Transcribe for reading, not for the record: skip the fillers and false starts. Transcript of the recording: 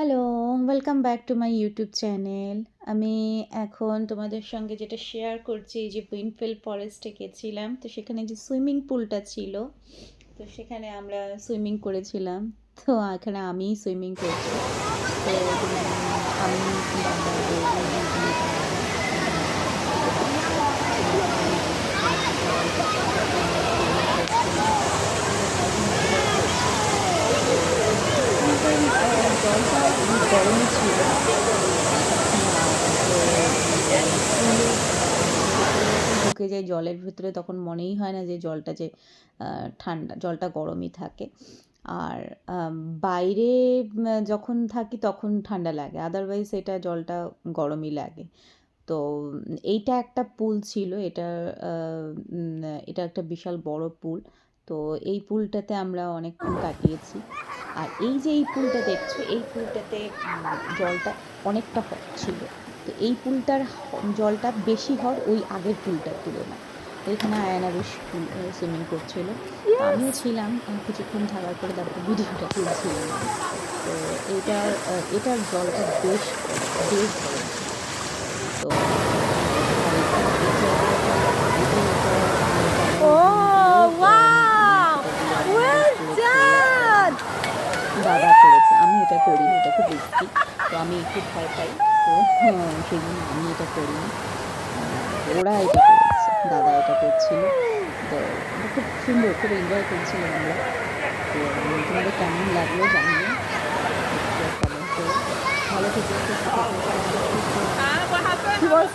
Hello, welcome back to my YouTube channel. আমি এখন তোমাদের সঙ্গে যেটা শেয়ার করছি, এই যে উইন্ডফিল্ড ফরেস্টে গেছিলাম, তো সেখানে যে সুইমিং পুলটা ছিল, তো সেখানে আমরা সুইমিং করেছিলাম। তো এখানে আমিই সুইমিং করছি। তো আমি, দাদা, বৌদি, দিদি, জলটা গরমই ছিল। ঢুকে যাই জলের ভিতরে, তখন মনেই হয় না যে জলটা যে ঠান্ডা, জলটা গরমই থাকে। আর বাইরে যখন থাকি তখন ঠান্ডা লাগে, আদারওয়াইজ এটা জলটা গরমই লাগে। তো এইটা একটা পুল ছিল, এটা একটা বিশাল বড় পুল। তো এই পুলটাতে আমরা অনেকক্ষণ কাটিয়েছি। আর এই যে এই পুলটা দেখছো, এই পুলটাতে জলটা অনেকটা হট ছিল। তো এই পুলটার জলটা বেশি হট ওই আগের পুলটার তুলনায়। তো এখানে আয়ানা বেশ সুইমিং করছিল, তো আমিও ছিলাম কিছুক্ষণ থাকার পরে, তারপরে ভিডিওটা তুলছিলাম আমি। তো এটার জলটা বেশ বেশ গরম ছিল। তো আর Oh, wow! Well done! দাদা করেছে, আমি এটা করিনি, এটা খুব রিস্কি। তো আমি একটু ভয় পাই, তো সেই জন্য আমি এটা করিনি। ওরা এটা করেছে, দাদা এটা করছিল। তো এটা খুব সুন্দর, খুব এনজয় করছিলাম আমরা। তো তোমাদের কেমন লাগলো জানিও, একটু কমেন্ট করো। ভালো থেকো, সুস্থ থেকো, সবাই থেকো। He was